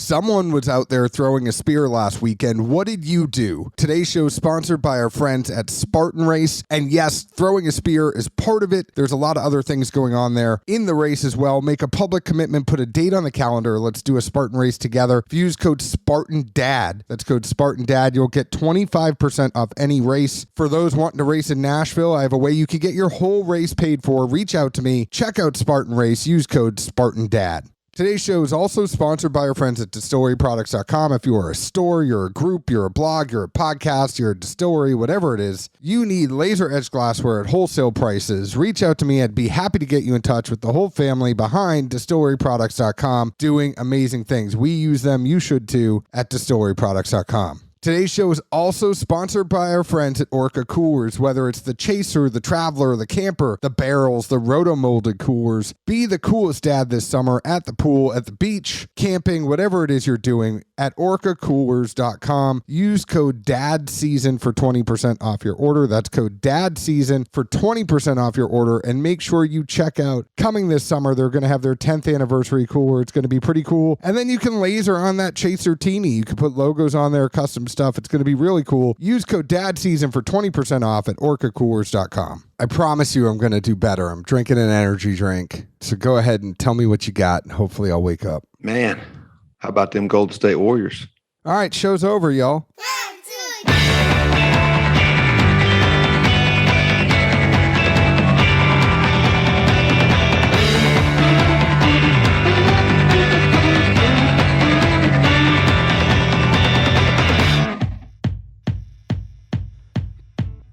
Someone was out there throwing a spear last weekend. What did you do? Today's show is sponsored by our friends at Spartan Race. And yes, throwing a spear is part of it. There's a lot of other things going on there in the race as well. Make a public commitment, put a date on the calendar. Let's do a Spartan race together. If you use code SpartanDad, that's code SpartanDad, you'll get 25% off any race. For those wanting to race in Nashville, I have a way you can get your whole race paid for. Reach out to me. Check out Spartan Race. Use code SpartanDad. Today's show is also sponsored by our friends at distilleryproducts.com. If you are a store, you're a group, you're a blog, you're a podcast, you're a distillery, whatever it is, you need laser edge glassware at wholesale prices. Reach out to me. I'd be happy to get you in touch with the whole family behind distilleryproducts.com doing amazing things. We use them. You should too at distilleryproducts.com. Today's show is also sponsored by our friends at Orca Coolers. Whether it's the Chaser, the Traveler, the Camper, the Barrels, the Roto-Molded Coolers, be the coolest dad this summer at the pool, at the beach, camping, whatever it is you're doing at orcacoolers.com. Use code DADSEASON for 20% off your order. That's code DADSEASON for 20% off your order. And make sure you check out coming this summer. They're going to have their 10th anniversary cooler. It's going to be pretty cool. And then you can laser on that Chaser Teeny. You can put logos on there, custom stuff. It's going to be really cool. Use code DADSEASON for 20% off at orcacoolers.com. I promise you I'm going to do better. I'm drinking an energy drink. So go ahead and tell me what you got, and hopefully I'll wake up. Man, how about them Golden State Warriors? All right, show's over, y'all.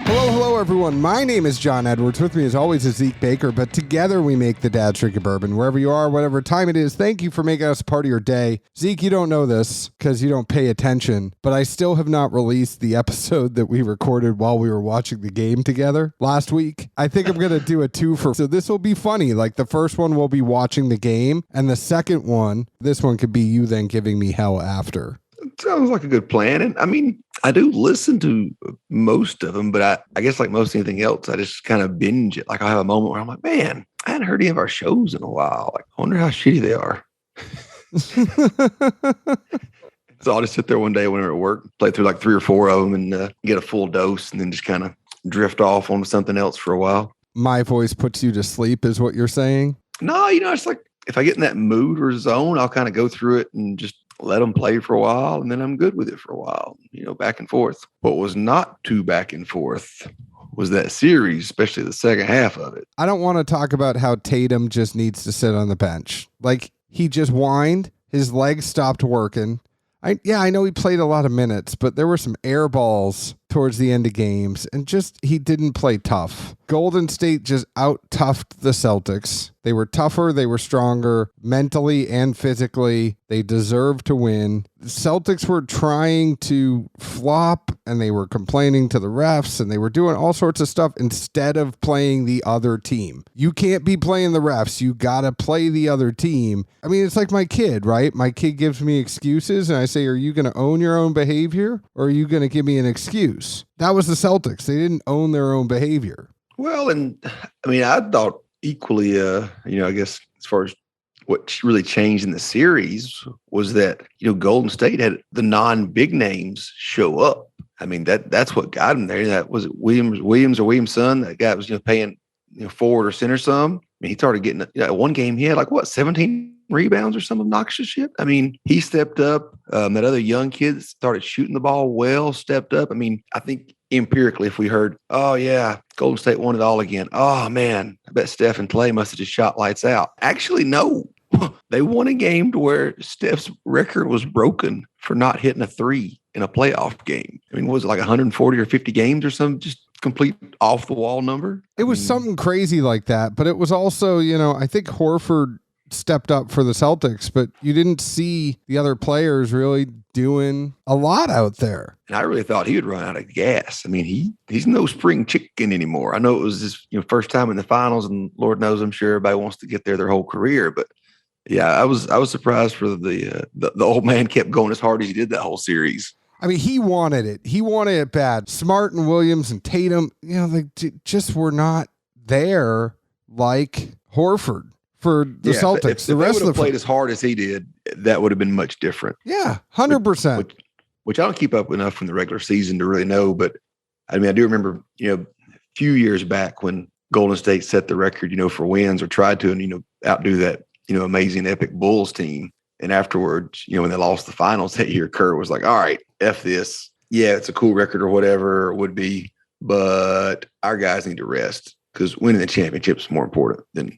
Hello, everyone. My name is John Edwards. With me, as always, is Zeke Baker. But together, we make the Dad's Drink of Bourbon. Wherever you are, whatever time it is, thank you for making us part of your day. Zeke, you don't know this because you don't pay attention, but I still have not released the episode that we recorded while we were watching the game together last week. I think I'm going to do a two-for. So this will be funny. Like, the first one will be watching the game, and the second one, this one could be you then giving me hell after. Sounds like a good plan. And I mean, I do listen to most of them, but I guess like most anything else, I just kind of binge it. Like I have a moment where I'm like, man, I hadn't heard any of our shows in a while. Like, I wonder how shitty they are. So I'll just sit there one day when we're at work, play through like 3 or 4 of them and get a full dose and then just kind of drift off onto something else for a while. My voice puts you to sleep is what you're saying? No, it's like if I get in that mood or zone, I'll kind of go through it and just let them play for a while, and then I'm good with it for a while, back and forth. What was not too back and forth was that series, especially the second half of it. I don't want to talk about how Tatum just needs to sit on the bench. Like, he just whined, his legs stopped working. I know he played a lot of minutes, but there were some air balls towards the end of games, and just he didn't play tough. Golden State just out-toughed the Celtics. They were tougher, they were stronger, mentally and physically. They deserved to win. The Celtics were trying to flop, and they were complaining to the refs, and they were doing all sorts of stuff instead of playing the other team. You can't be playing the refs. You gotta play the other team. I mean, it's like my kid, right? My kid gives me excuses, and I say, are you gonna own your own behavior, or are you gonna give me an excuse? That was the Celtics. They didn't own their own behavior. Well, and I mean, I thought equally, I guess as far as what really changed in the series was that, Golden State had the non-big names show up. I mean, that's what got him there. That was Williams' son. That guy was, paying, forward or center some. I mean, he started getting, one game he had 17 rebounds or some obnoxious shit. I mean, he stepped up. That other young kid started shooting the ball well, stepped up. I mean, I think empirically, if we heard, oh yeah, Golden State won it all again. Oh man, I bet Steph and Clay must have just shot lights out. Actually, no. They won a game to where Steph's record was broken for not hitting a 3 in a playoff game. I mean, was it like 140 or 50 games or something? Just complete off the wall number. It was something crazy like that, but it was also, I think Horford stepped up for the Celtics, but you didn't see the other players really doing a lot out there. And I really thought he would run out of gas. I mean, he's no spring chicken anymore. I know it was his first time in the finals, and Lord knows I'm sure everybody wants to get there their whole career. But yeah, I was surprised for the old man kept going as hard as he did that whole series. I mean, he wanted it. He wanted it bad. Smart and Williams and Tatum, they just were not there like Horford for the Celtics. If they would have played as hard as he did, that would have been much different. Yeah, 100%. Which I don't keep up enough from the regular season to really know. But I mean, I do remember, a few years back when Golden State set the record, for wins or tried to, and, outdo that, amazing epic Bulls team. And afterwards, when they lost the finals that year, Kerr was like, all right, F this. Yeah, it's a cool record or whatever it would be, but our guys need to rest because winning the championship is more important than,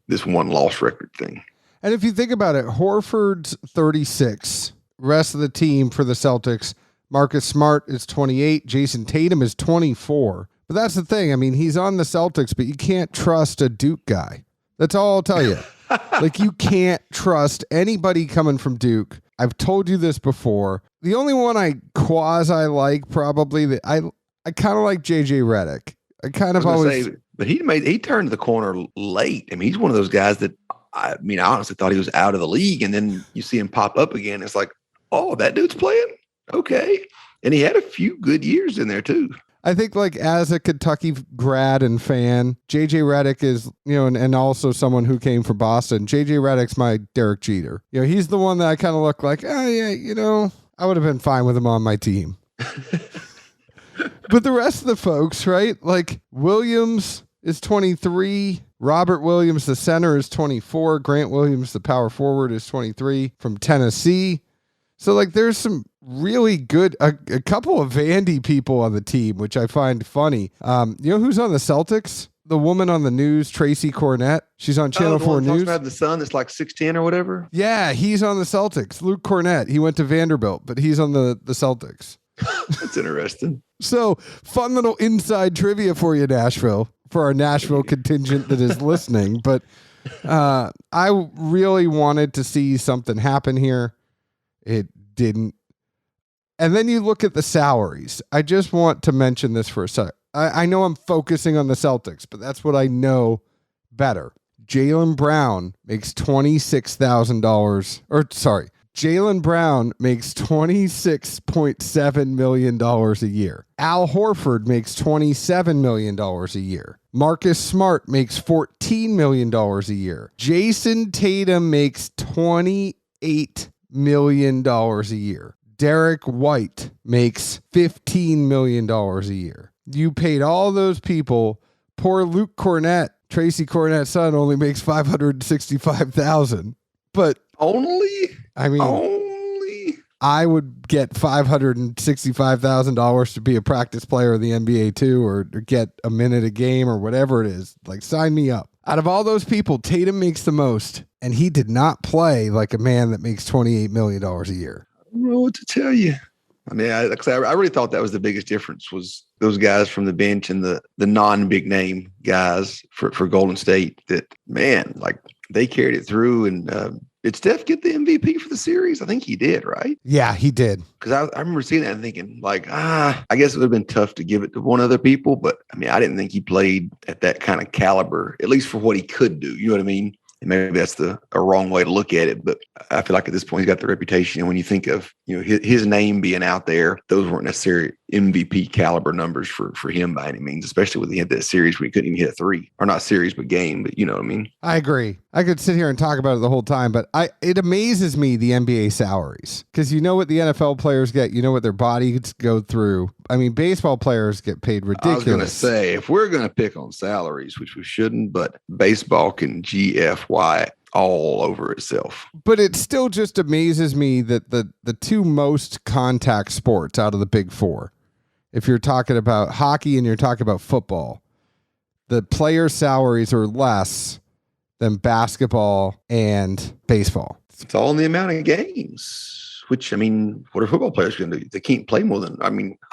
this one loss record thing. And if you think about it, Horford's 36, rest of the team for the Celtics, Marcus Smart is 28, Jason Tatum is 24. But that's the thing. I mean, he's on the Celtics, but you can't trust a Duke guy. That's all I'll tell you. Like, you can't trust anybody coming from Duke. I've told you this before. The only one I quasi like probably that I kind of like JJ Redick. I kind of always say, but he turned the corner late. I mean, he's one of those guys that I honestly thought he was out of the league, and then you see him pop up again. It's like, oh, that dude's playing? Okay. And he had a few good years in there too. I think, like, as a Kentucky grad and fan, JJ Redick is, and also someone who came from Boston. JJ Redick's my Derek Jeter. He's the one that I kind of look like, oh yeah, I would have been fine with him on my team. But the rest of the folks, right? Like, Williams is 23. Robert Williams, the center, is 24. Grant Williams, the power forward, is 23 from Tennessee. So, like, there's some really good, a couple of Vandy people on the team, which I find funny. You know who's on the Celtics? The woman on the news, Tracy Cornett. She's on Channel 4 News. About the son that's like 6'10" or whatever? Yeah, he's on the Celtics. Luke Cornett. He went to Vanderbilt, but he's on the Celtics. That's interesting. So, fun little inside trivia for you, Nashville, for our Nashville contingent that is listening. But I really wanted to see something happen here. It didn't. And then you look at the salaries. I just want to mention this for a sec. I know I'm focusing on the Celtics, but that's what I know better. Jaylen Brown makes $26,000. Jaylen Brown makes $26.7 million a year. Al Horford makes $27 million a year. Marcus Smart makes $14 million a year. Jason Tatum makes $28 million a year. Derek White makes $15 million a year. You paid all those people. Poor Luke Cornett, Tracy Cornett's son, only makes $565,000. But only? I would get $565,000 to be a practice player of the NBA too, or get a minute a game or whatever it is. Like, sign me up. Out of all those people, Tatum makes the most, and he did not play like a man that makes $28 million a year. I don't know what to tell you. I mean, I really thought that was the biggest difference, was those guys from the bench and the non-big name guys for Golden State that, man, like, they carried it through. And did Steph get the MVP for the series? I think he did, right? Yeah, he did. Because I remember seeing that and thinking, like, I guess it would have been tough to give it to one other people. But, I mean, I didn't think he played at that kind of caliber, at least for what he could do. You know what I mean? And maybe that's a wrong way to look at it, but I feel like at this point he's got the reputation. And when you think of his name being out there, those weren't necessarily MVP caliber numbers for him by any means, especially when he had that series where he couldn't even hit a three, or not series but game. But you know what I mean. I agree. I could sit here and talk about it the whole time, but it amazes me, the NBA salaries, because you know what the NFL players get, you know what their bodies go through. I mean, baseball players get paid ridiculous. I was going to say, if we're going to pick on salaries, which we shouldn't, but baseball can GFY all over itself. But it still just amazes me that the two most contact sports out of the big four, if you're talking about hockey and you're talking about football, the player salaries are less than basketball and baseball. It's all in the amount of games. Which, I mean, what are football players going to do? They can't play more than, I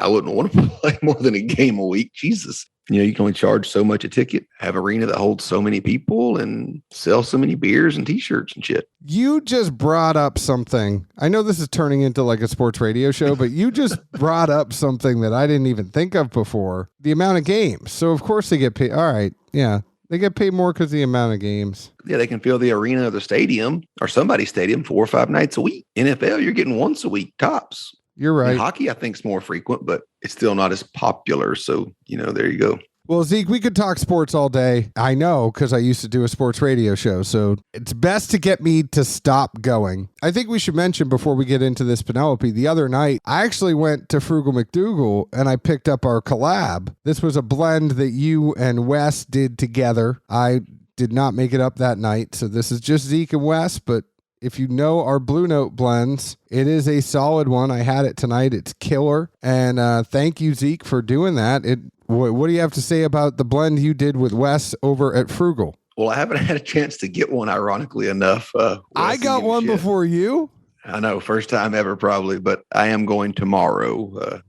wouldn't want to play more than a game a week. Jesus. You can only charge so much a ticket, have an arena that holds so many people, and sell so many beers and T-shirts and shit. You just brought up something. I know this is turning into like a sports radio show, but you just brought up something that I didn't even think of before. The amount of games. So, of course, they get paid. All right. Yeah. They get paid more because of the amount of games. Yeah, they can fill the arena or the stadium or somebody's stadium 4 or 5 nights a week. NFL, you're getting once a week tops. You're right. And hockey, I think, is more frequent, but it's still not as popular. So, there you go. Well, Zeke, we could talk sports all day. I know, because I used to do a sports radio show, so it's best to get me to stop going. I think we should mention before we get into this, Penelope, the other night, I actually went to Frugal McDougal and I picked up our collab. This was a blend that you and Wes did together. I did not make it up that night, so this is just Zeke and Wes, but if you know our Blue Note blends, it is a solid one. I had it tonight. It's killer. And thank you, Zeke, for doing that. What do you have to say about the blend you did with Wes over at Frugal? Well, I haven't had a chance to get one, ironically enough. I got one before you. I know, first time ever probably, but I am going tomorrow.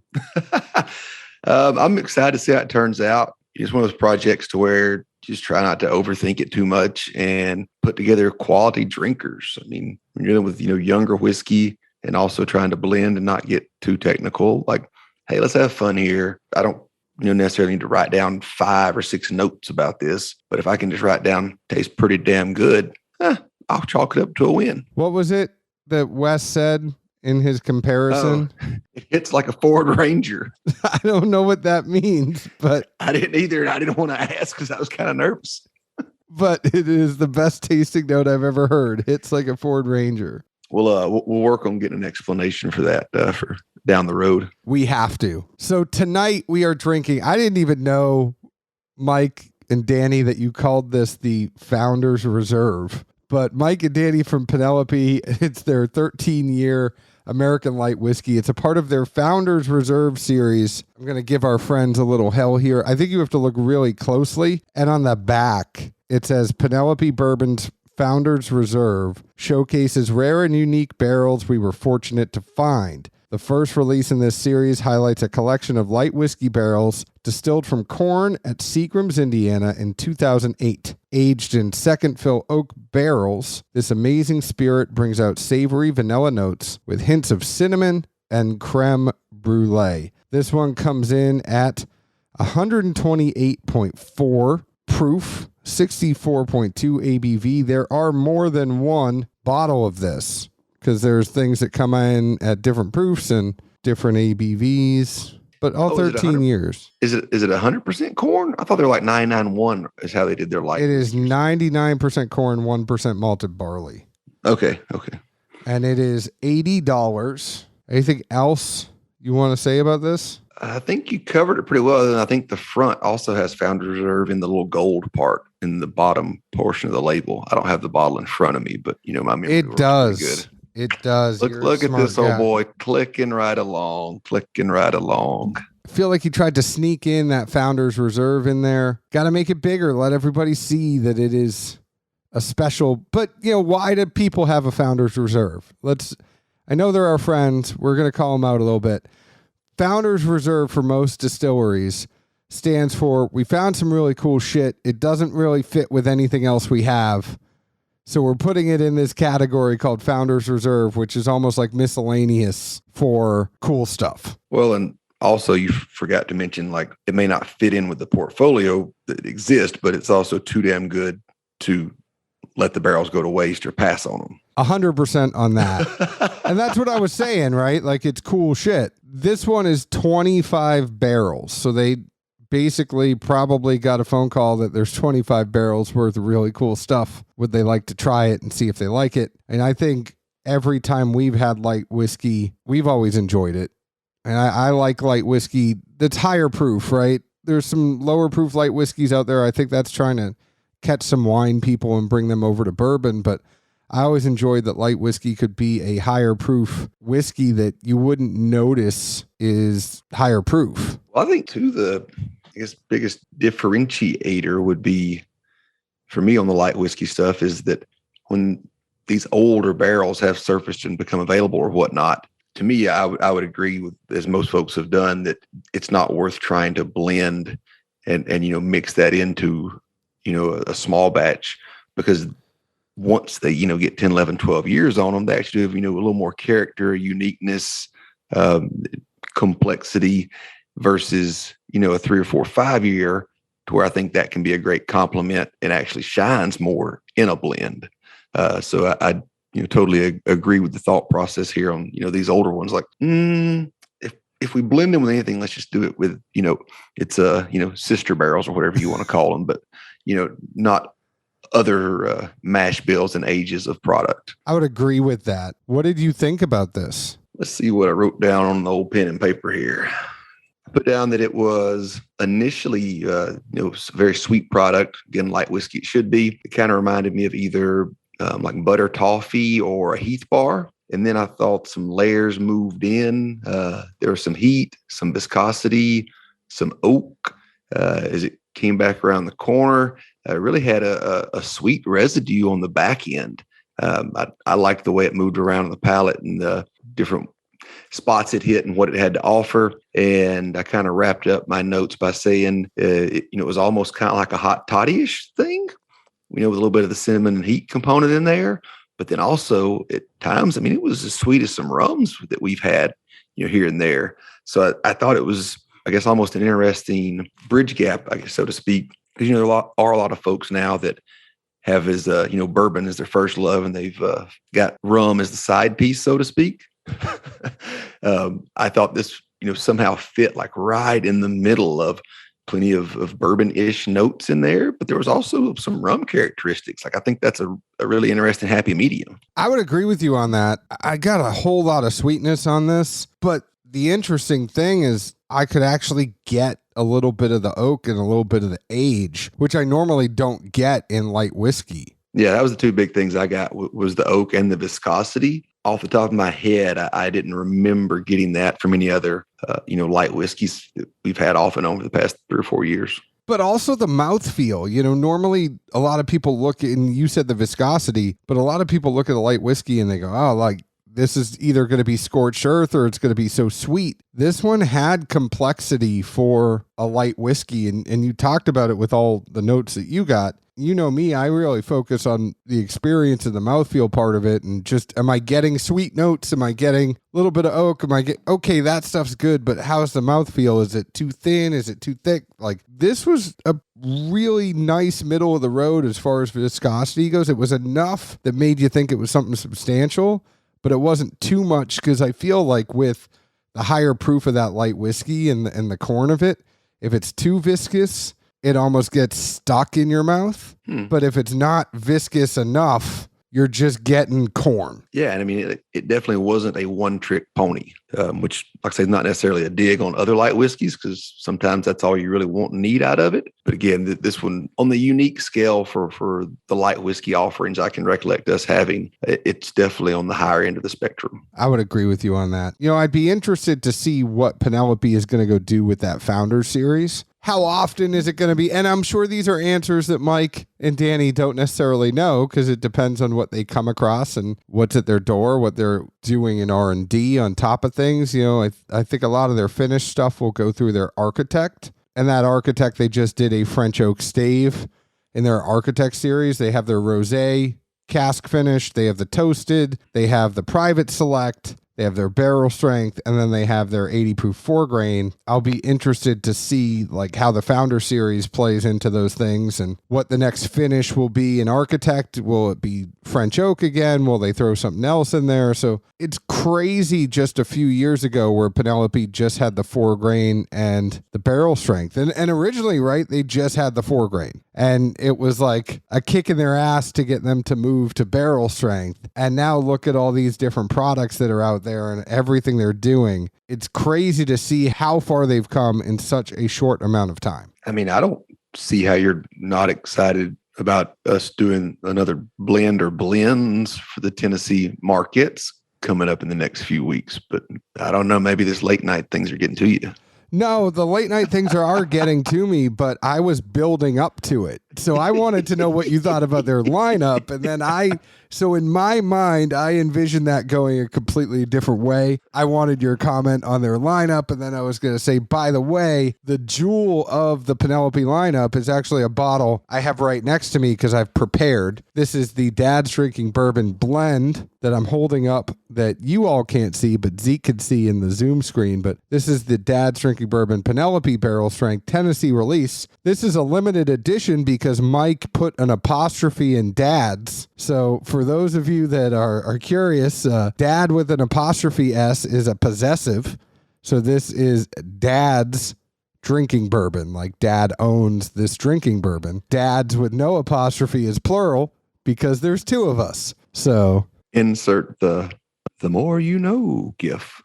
I'm excited to see how it turns out. It's one of those projects to where just try not to overthink it too much and put together quality drinkers. I mean, when you're dealing with, younger whiskey and also trying to blend and not get too technical, like, hey, let's have fun here. I don't necessarily need to write down 5 or 6 notes about this, but if I can just write down tastes pretty damn good, I'll chalk it up to a win. What was it that Wes said in his comparison? It's like a Ford Ranger. I don't know what that means, but I didn't either. And I didn't want to ask because I was kind of nervous. But it is the best tasting note I've ever heard. It's like a Ford Ranger. We'll work on getting an explanation for that for down the road. We have to. So tonight we are drinking. I didn't even know, Mike and Danny, that you called this the Founders Reserve. But Mike and Danny from Penelope, it's their 13-year American light whiskey. It's a part of their Founders Reserve series. I'm going to give our friends a little hell here. I think you have to look really closely. And on the back, it says Penelope Bourbon's Founders Reserve showcases rare and unique barrels we were fortunate to find. The first release in this series highlights a collection of light whiskey barrels distilled from corn at Seagram's, Indiana in 2008. Aged in second fill oak barrels, this amazing spirit brings out savory vanilla notes with hints of cinnamon and creme brulee. This one comes in at 128.4 proof, 64.2 ABV. There are more than one bottle of this, because there's things that come in at different proofs and different ABVs, but all 13 years. Is it 100% corn? I thought they were like 991 is how they did their light. It is 99% corn, 1% malted barley. Okay. And it is $80. Anything else you want to say about this? I think you covered it pretty well. And I think the front also has Founders Reserve in the little gold part in the bottom portion of the label. I don't have the bottle in front of me, but my memory it does. Good. It does. Look at this old boy clicking right along. I feel like he tried to sneak in that Founders Reserve in there. Got to make it bigger. Let everybody see that it is a special. But, why do people have a Founders Reserve? I know they're our friends. We're going to call them out a little bit. Founders Reserve for most distilleries stands for, we found some really cool shit. It doesn't really fit with anything else we have. So we're putting it in this category called Founders Reserve, which is almost like miscellaneous for cool stuff. Well, and also you forgot to mention, like, it may not fit in with the portfolio that exists, but it's also too damn good to let the barrels go to waste or pass on them. 100% on that. And that's what I was saying, right? Like, it's cool shit. This one is 25 barrels. So they basically probably got a phone call that there's 25 barrels worth of really cool stuff. Would they like to try it and see if they like it? And I think every time we've had light whiskey, we've always enjoyed it. And I like light whiskey that's higher proof, right? There's some lower proof light whiskeys out there. I think that's trying to catch some wine people and bring them over to bourbon. But I always enjoyed that light whiskey could be a higher proof whiskey that you wouldn't notice is higher proof. Well, I think too, biggest differentiator would be for me on the light whiskey stuff is that when these older barrels have surfaced and become available or whatnot, to me, I would agree with, as most folks have done, that it's not worth trying to blend and mix that into, a small batch, because once they, get 10, 11, 12 years on them, they actually have, a little more character, uniqueness, complexity versus, a 3 or 4 or 5 year, to where I think that can be a great complement and actually shines more in a blend. So I totally agree with the thought process here on, these older ones. Like, if if we blend them with anything, let's just do it with, it's sister barrels or whatever you want to call them, but, not other mash bills and ages of product. I would agree with that. What did you think about this? Let's see what I wrote down on the old pen and paper here. I put down that it was initially, a very sweet product. Again, light whiskey it should be. It kind of reminded me of either like butter toffee or a Heath bar. And then I thought some layers moved in. There was some heat, some viscosity, some oak as it came back around the corner. It really had a sweet residue on the back end. I liked the way it moved around on the palate and the different spots it hit and what it had to offer. And I kind of wrapped up my notes by saying, it was almost kind of like a hot toddy-ish thing, with a little bit of the cinnamon and heat component in there. But then also at times, it was as sweet as some rums that we've had, here and there. So I thought it was, I guess, almost an interesting bridge gap, I guess, so to speak. Because, there are a lot of folks now that have as, bourbon as their first love, and they've got rum as the side piece, so to speak. I thought this, somehow fit like right in the middle of plenty of bourbon-ish notes in there, but there was also some rum characteristics. Like, I think that's a really interesting happy medium. I would agree with you on that. I got a whole lot of sweetness on this, but the interesting thing is I could actually get a little bit of the oak and a little bit of the age, which I normally don't get in light whiskey. Yeah, that was the two big things I got was the oak and the viscosity. Off the top of my head, I didn't remember getting that from any other, light whiskeys that we've had off and on for the past 3 or 4 years. But also the mouthfeel. Normally a lot of people look, and you said the viscosity, but a lot of people look at a light whiskey and they go, oh, like, this is either going to be scorched earth or it's going to be so sweet. This one had complexity for a light whiskey, and you talked about it with all the notes that you got. You know me, I really focus on the experience and the mouthfeel part of it, and just, am I getting sweet notes? Am I getting a little bit of oak? Okay, that stuff's good, but how's the mouthfeel? Is it too thin? Is it too thick? Like, this was a really nice middle of the road as far as viscosity goes. It was enough that made you think it was something substantial, but it wasn't too much, because I feel like with the higher proof of that light whiskey and the corn of it, if it's too viscous, it almost gets stuck in your mouth. But if it's not viscous enough, you're just getting corn. Yeah, and it definitely wasn't a one-trick pony, which, like I say, is not necessarily a dig on other light whiskeys, because sometimes that's all you really want and need out of it. But again, this one, on the unique scale for the light whiskey offerings I can recollect us having, it's definitely on the higher end of the spectrum. I would agree with you on that. I'd be interested to see what Penelope is going to go do with that Founders series. How often is it going to be? And I'm sure these are answers that Mike and Danny don't necessarily know, because it depends on what they come across and what's at their door, what they're doing in R&D on top of things. I think a lot of their finished stuff will go through their architect. And that architect, they just did a French oak stave in their architect series. They have their rosé cask finish. They have the toasted. They have the private select. They have their barrel strength, and then they have their 80 proof 4-grain. I'll be interested to see how the Founder series plays into those things and what the next finish will be in Architect. Will it be French oak again? Will they throw something else in there? So it's crazy just a few years ago where Penelope just had the 4-grain and the barrel strength. And originally, right, they just had the 4-grain. And it was like a kick in their ass to get them to move to barrel strength. And now look at all these different products that are out there and everything they're doing. It's crazy to see how far they've come in such a short amount of time. I don't see how you're not excited about us doing another blend or blends for the Tennessee markets coming up in the next few weeks. But I don't know, maybe this late night things are getting to you. No, the late night things are getting to me, but I was building up to it. So I wanted to know what you thought about their lineup. And then so in my mind, I envisioned that going a completely different way. I wanted your comment on their lineup. And then I was going to say, by the way, the jewel of the Penelope lineup is actually a bottle I have right next to me because I've prepared. This is the Dad's Drinking Bourbon blend that I'm holding up that you all can't see, but Zeke can see in the Zoom screen. But this is the Dad's Drinking Bourbon Penelope Barrel Strength Tennessee release. This is a limited edition because Mike put an apostrophe in Dad's. So for those of you that are curious, Dad with an apostrophe S is a possessive. So this is Dad's drinking bourbon. Like Dad owns this drinking bourbon. Dad's with no apostrophe is plural because there's two of us. So insert the more you know gif.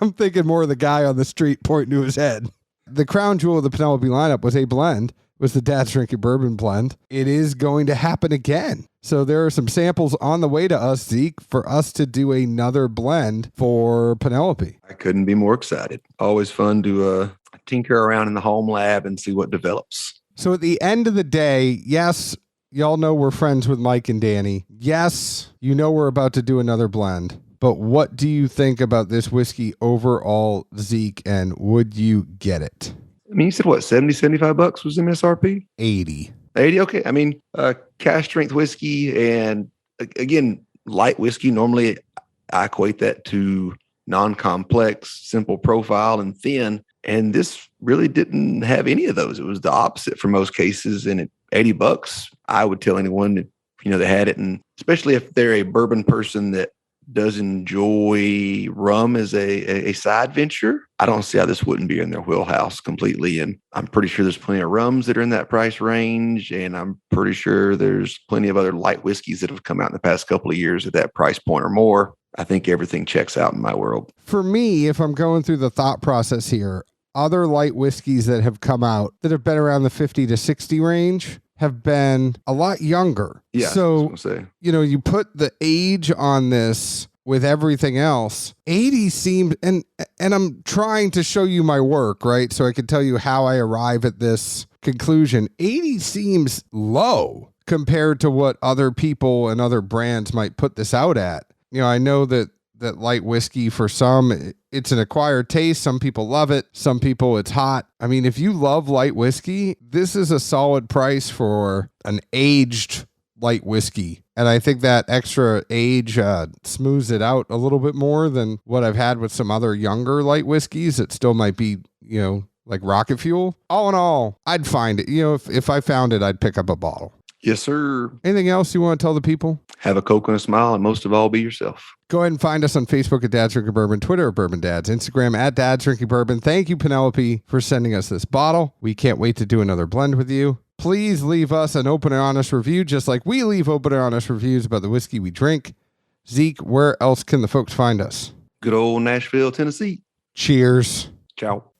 I'm thinking more of the guy on the street pointing to his head. The crown jewel of the Penelope lineup was a blend. Was the Dad's Drinking Bourbon blend. It is going to happen again. So there are some samples on the way to us, Zeke, for us to do another blend for Penelope. I couldn't be more excited. Always fun to tinker around in the home lab and see what develops. So at the end of the day, yes, y'all know we're friends with Mike and Danny. Yes, you know we're about to do another blend. But what do you think about this whiskey overall, Zeke, and would you get it? I mean, you said what, 70, 75 bucks was MSRP? 80. 80, okay. I mean, cash strength whiskey and again, light whiskey. Normally I equate that to non-complex, simple profile and thin. And this really didn't have any of those. It was the opposite for most cases. And at 80 bucks, I would tell anyone that, that had it. And especially if they're a bourbon person that does enjoy rum as a side venture, I don't see how this wouldn't be in their wheelhouse completely. And I'm pretty sure there's plenty of rums that are in that price range. And I'm pretty sure there's plenty of other light whiskeys that have come out in the past couple of years at that price point or more. I think everything checks out in my world. For me, if I'm going through the thought process here, other light whiskeys that have come out that have been around the 50 to 60 range have been a lot younger. Yeah. So, you put the age on this with everything else. 80 seemed, and I'm trying to show you my work, right? So I can tell you how I arrive at this conclusion. 80 seems low compared to what other people and other brands might put this out at. I know that light whiskey, for some, it's an acquired taste. Some people love it. Some people, it's hot. I mean, if you love light whiskey, this is a solid price for an aged light whiskey. And I think that extra age smooths it out a little bit more than what I've had with some other younger light whiskeys. It still might be, like rocket fuel. All in all, I'd find it. If I found it, I'd pick up a bottle. Yes, sir. Anything else you want to tell the people? Have a Coke and a smile, and most of all, be yourself. Go ahead and find us on Facebook at Dad's Drinking Bourbon, Twitter at Bourbon Dads, Instagram at Dad's Drinking Bourbon. Thank you, Penelope, for sending us this bottle. We can't wait to do another blend with you. Please leave us an open and honest review, just like we leave open and honest reviews about the whiskey we drink. Zeke, where else can the folks find us? Good old Nashville, Tennessee. Cheers. Ciao.